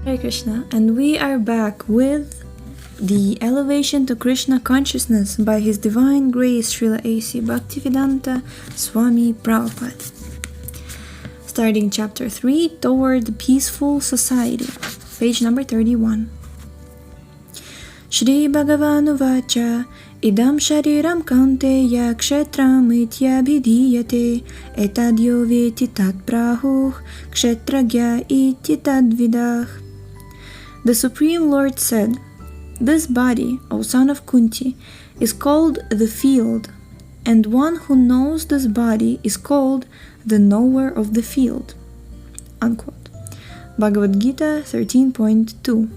Hare Krishna, and we are back with the elevation to Krishna Consciousness by His Divine Grace Srila A.C. Bhaktivedanta Swami Prabhupada. Starting chapter 3, Toward the Peaceful Society, page number 31. Shri Bhagavan Uvacha Idam Shariram Kaunteya Kshetram Ityabhidiyate Etadyo Veti Tat Prahuh Kshetragya Iti Tadvidach. The Supreme Lord said, "This body, O son of Kunti, is called the field, and one who knows this body is called the knower of the field." Unquote. Bhagavad-gita 13.2.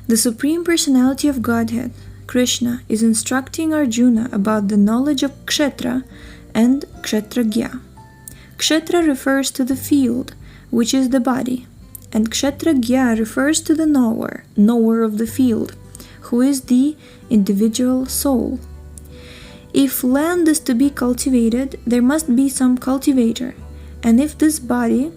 The Supreme Personality of Godhead, Krishna, is instructing Arjuna about the knowledge of Kshetra and Kshetragya. Kshetra refers to the field, which is the body, and Kshetragya refers to the knower of the field, who is the individual soul. If land is to be cultivated, there must be some cultivator, and if this body,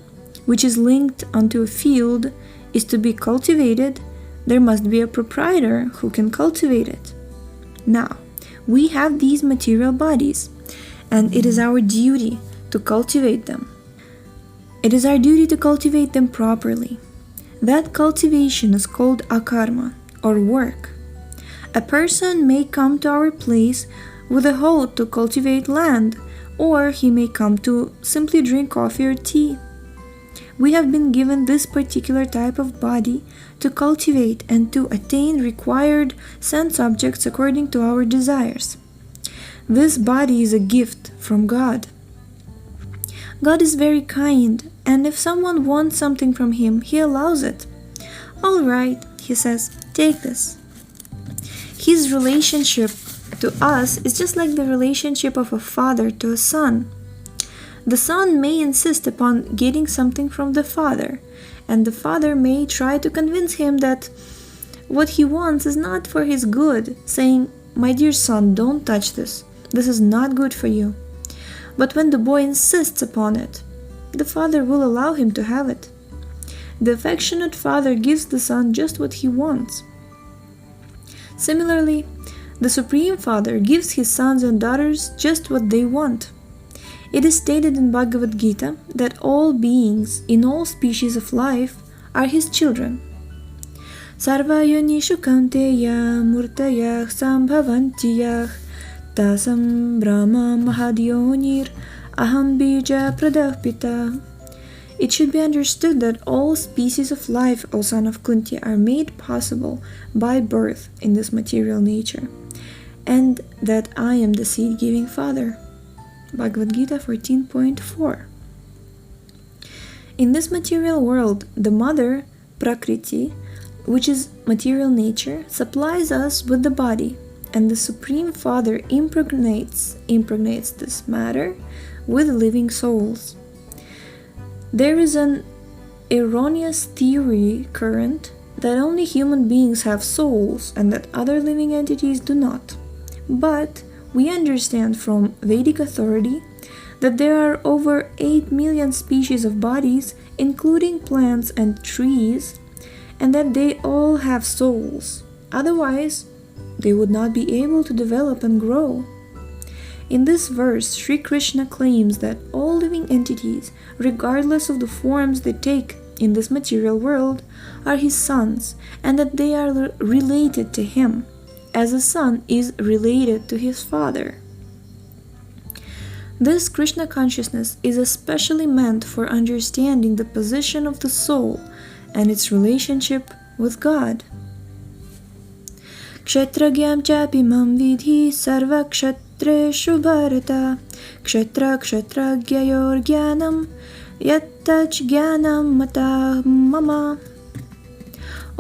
which is linked onto a field, is to be cultivated, there must be a proprietor who can cultivate it. Now, we have these material bodies, and it is our duty to cultivate them. It is our duty to cultivate them properly. That cultivation is called akarma, or work. A person may come to our place with a hoe to cultivate land, or he may come to simply drink coffee or tea. We have been given this particular type of body to cultivate and to attain required sense objects according to our desires. This body is a gift from God. God is very kind, and if someone wants something from Him, He allows it. "All right," He says, "take this." His relationship to us is just like the relationship of a father to a son. The son may insist upon getting something from the father, and the father may try to convince him that what he wants is not for his good, saying, "My dear son, don't touch this. This is not good for you." But when the boy insists upon it, the father will allow him to have it. The affectionate father gives the son just what he wants. Similarly, the Supreme Father gives his sons and daughters just what they want. It is stated in Bhagavad-gita that all beings in all species of life are His children. Sarva yonishu kaunteya murtayah sambhavantiyah tasam brahma mahadyonir aham bija pradapita. It should be understood that all species of life, O son of Kunti, are made possible by birth in this material nature, and that I am the seed-giving Father. Bhagavad-gita 14.4. In this material world, the mother, Prakriti, which is material nature, supplies us with the body, and the Supreme Father impregnates this matter with living souls. There is an erroneous theory current that only human beings have souls and that other living entities do not. But we understand from Vedic authority that there are over 8 million species of bodies, including plants and trees, and that they all have souls. Otherwise, they would not be able to develop and grow. In this verse, Sri Krishna claims that all living entities, regardless of the forms they take in this material world, are His sons, and that they are related to Him, as a son is related to his father. This Krishna consciousness is especially meant for understanding the position of the soul and its relationship with God. Kshetragyam chapimam vidhi sarva kshetreshu bharata kshetra kshetragyayor jnanam yattach jnanam mata mama.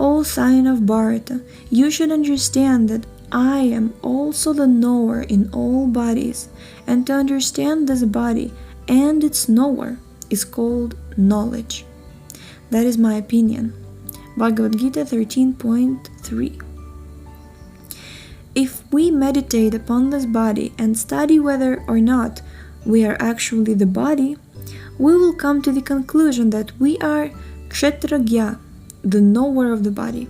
O sign of Bharata, you should understand that I am also the knower in all bodies, and to understand this body and its knower is called knowledge. That is my opinion. Bhagavad-gita 13.3. If we meditate upon this body and study whether or not we are actually the body, we will come to the conclusion that we are Kshetragya, the knower of the body,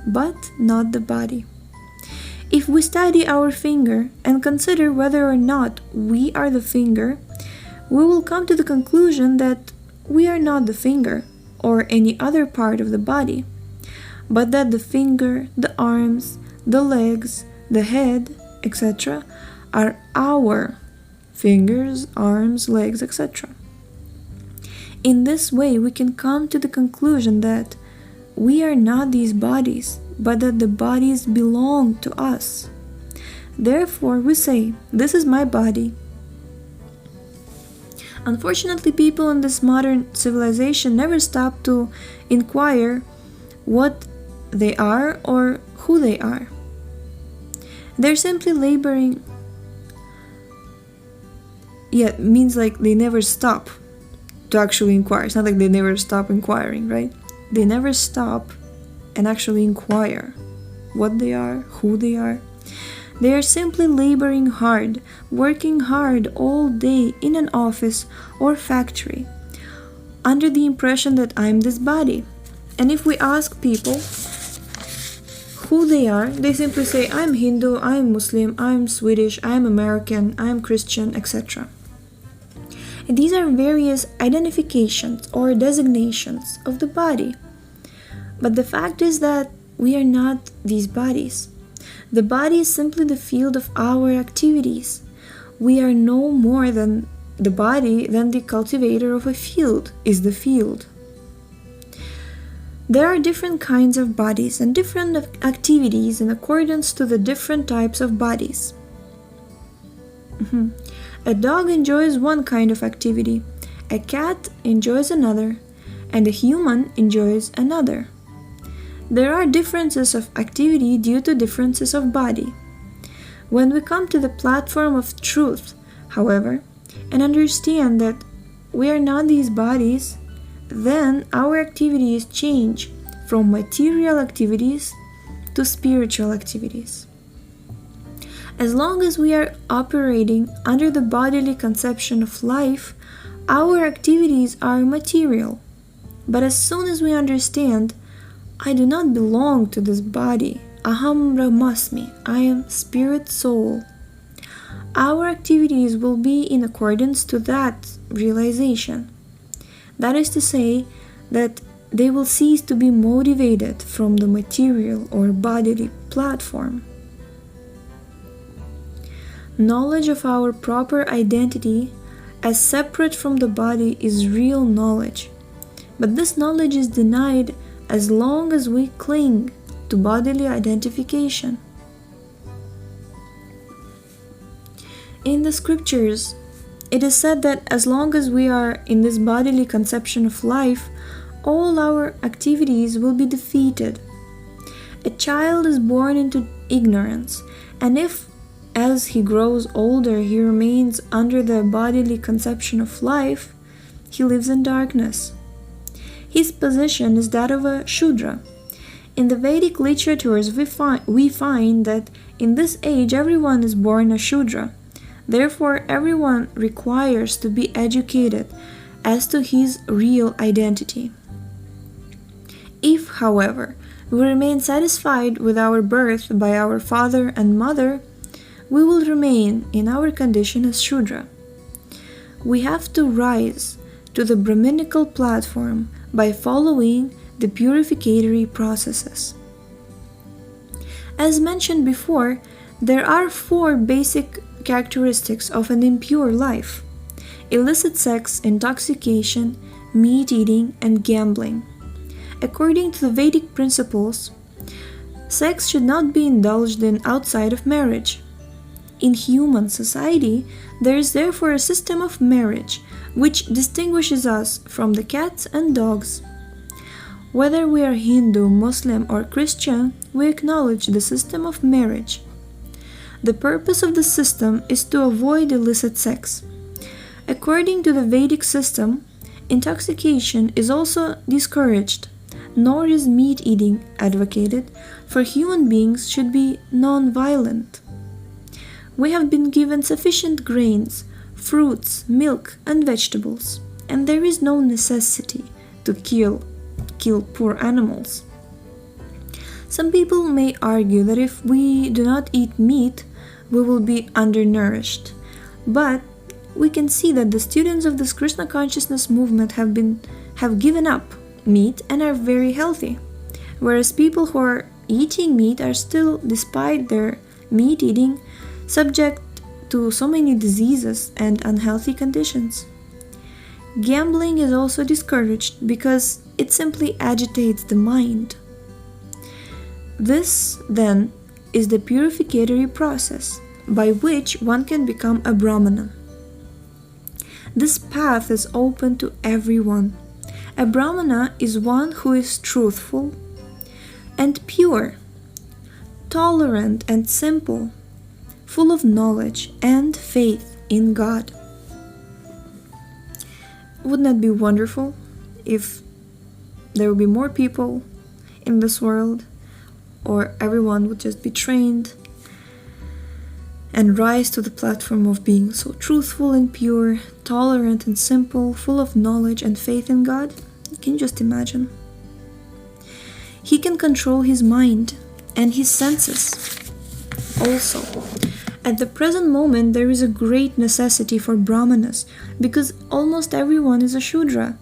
but not the body. If we study our finger and consider whether or not we are the finger, we will come to the conclusion that we are not the finger or any other part of the body, but that the finger, the arms, the legs, the head, etc. are our fingers, arms, legs, etc. In this way, we can come to the conclusion that we are not these bodies, but that the bodies belong to us. Therefore, we say, this is my body. Unfortunately, people in this modern civilization never stop to inquire what they are or who they are. They're simply laboring. Yeah, means like they never stop to actually inquire. It's not like they never stop inquiring, right? They never stop and actually inquire what they are, who they are. They are simply laboring hard, working hard all day in an office or factory, under the impression that I'm this body. And if we ask people who they are, they simply say, I'm Hindu, I'm Muslim, I'm Swedish, I'm American, I'm Christian, etc. And these are various identifications or designations of the body. But the fact is that we are not these bodies. The body is simply the field of our activities. We are no more than the body than the cultivator of a field is the field. There are different kinds of bodies and different activities in accordance to the different types of bodies. A dog enjoys one kind of activity, a cat enjoys another, and a human enjoys another. There are differences of activity due to differences of body. When we come to the platform of truth, however, and understand that we are not these bodies, then our activities change from material activities to spiritual activities. As long as we are operating under the bodily conception of life, our activities are material. But as soon as we understand, I do not belong to this body, Aham Brahmasmi, I am spirit soul, our activities will be in accordance to that realization. That is to say, that they will cease to be motivated from the material or bodily platform. Knowledge of our proper identity as separate from the body is real knowledge, but this knowledge is denied as long as we cling to bodily identification. In the scriptures, it is said that as long as we are in this bodily conception of life, all our activities will be defeated. A child is born into ignorance, and if as he grows older he remains under the bodily conception of life, he lives in darkness. His position is that of a Shudra. In the Vedic literatures we find that in this age everyone is born a Shudra. Therefore, everyone requires to be educated as to his real identity. If, however, we remain satisfied with our birth by our father and mother, we will remain in our condition as Shudra. We have to rise to the Brahminical platform by following the purificatory processes. As mentioned before, there are 4 basic characteristics of an impure life: illicit sex, intoxication, meat eating, and gambling. According to the Vedic principles, sex should not be indulged in outside of marriage. In human society, there is therefore a system of marriage which distinguishes us from the cats and dogs. Whether we are Hindu, Muslim, or Christian, we acknowledge the system of marriage. The purpose of the system is to avoid illicit sex. According to the Vedic system, intoxication is also discouraged, nor is meat eating advocated, for human beings should be non-violent. We have been given sufficient grains, fruits, milk, and vegetables, and there is no necessity to kill kill poor animals. Some people may argue that if we do not eat meat, we will be undernourished. But we can see that the students of this Krishna consciousness movement have given up meat and are very healthy, whereas people who are eating meat are still, despite their meat eating, subject to so many diseases and unhealthy conditions. Gambling is also discouraged because it simply agitates the mind. This, then, is the purificatory process by which one can become a brahmana. This path is open to everyone. A brahmana is one who is truthful and pure, tolerant and simple, full of knowledge and faith in God. Wouldn't that be wonderful if there would be more people in this world, or everyone would just be trained and rise to the platform of being so truthful and pure, tolerant and simple, full of knowledge and faith in God? Can you just imagine? He can control his mind and his senses. Also, at the present moment there is a great necessity for brahmanas, because almost everyone is a shudra.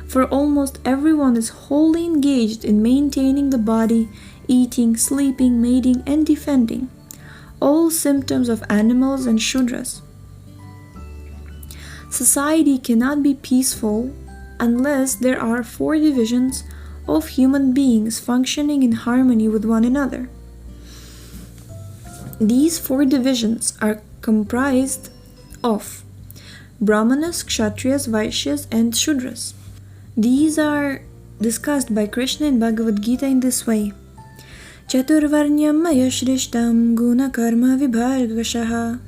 For almost everyone is wholly engaged in maintaining the body, eating, sleeping, mating, and defending, all symptoms of animals and shudras. Society cannot be peaceful unless there are 4 divisions of human beings functioning in harmony with one another. These 4 divisions are comprised of brahmanas, kshatriyas, vaishyas, and shudras. These are discussed by Krishna in Bhagavad-gita in this way: Chaturvarnyam maya shrishtam guna karma vibhargashaha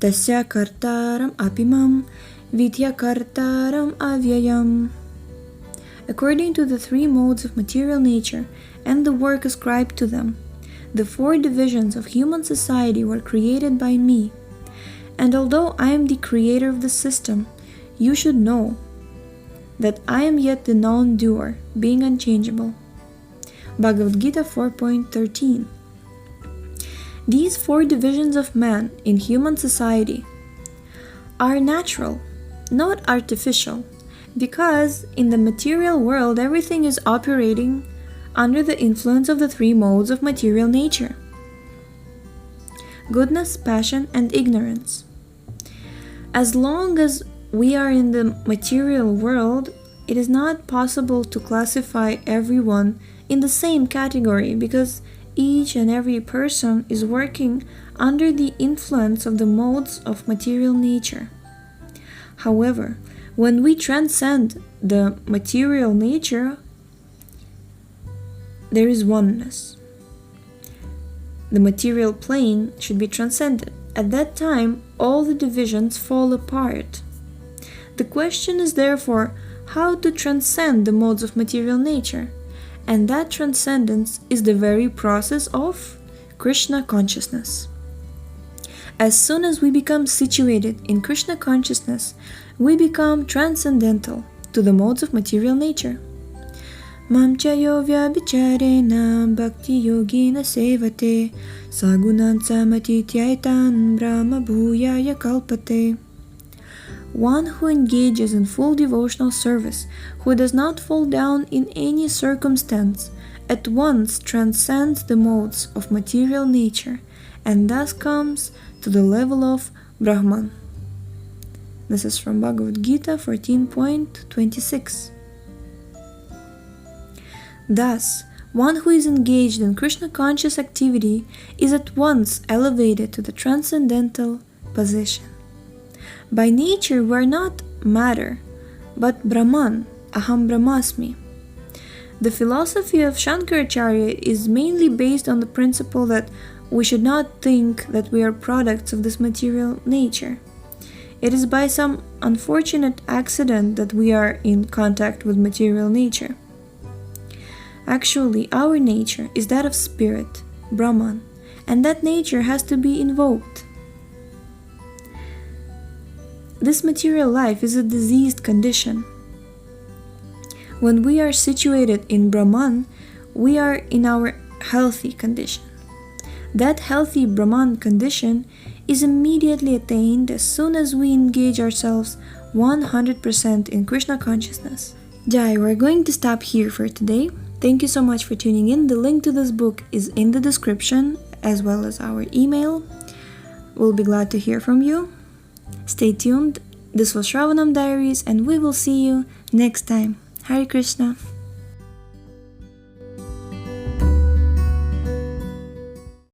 tasya kartaram apimam vidya kartaram avyayam. According to the 3 modes of material nature and the work ascribed to them, the 4 divisions of human society were created by me. And although I am the creator of the system, you should know that I am yet the non-doer, being unchangeable. Bhagavad-gita 4.13. These 4 divisions of man in human society are natural, not artificial, because in the material world everything is operating under the influence of the 3 modes of material nature: goodness, passion, and ignorance. As long as we are in the material world, it is not possible to classify everyone in the same category, because each and every person is working under the influence of the modes of material nature. However, when we transcend the material nature, there is oneness. The material plane should be transcended. At that time, all the divisions fall apart. The question is therefore how to transcend the modes of material nature, and that transcendence is the very process of Krishna consciousness. As soon as we become situated in Krishna consciousness, we become transcendental to the modes of material nature. Mam chayo vyabhicharena bhakti yogina sevate sagunan samatityaitan brahma bhuyaya kalpate. One who engages in full devotional service, who does not fall down in any circumstance, at once transcends the modes of material nature and thus comes to the level of Brahman. This is from Bhagavad-gita 14.26. Thus, one who is engaged in Krishna conscious activity is at once elevated to the transcendental position. By nature we are not matter, but Brahman, Aham Brahmasmi. The philosophy of Shankaracharya is mainly based on the principle that we should not think that we are products of this material nature. It is by some unfortunate accident that we are in contact with material nature. Actually, our nature is that of spirit, Brahman, and that nature has to be invoked. This material life is a diseased condition. When we are situated in Brahman, we are in our healthy condition. That healthy Brahman condition is immediately attained as soon as we engage ourselves 100% in Krishna consciousness. Jai, we're going to stop here for today. Thank you so much for tuning in. The link to this book is in the description, as well as our email. We'll be glad to hear from you. Stay tuned. This was Shravanam Diaries, and we will see you next time. Hare Krishna.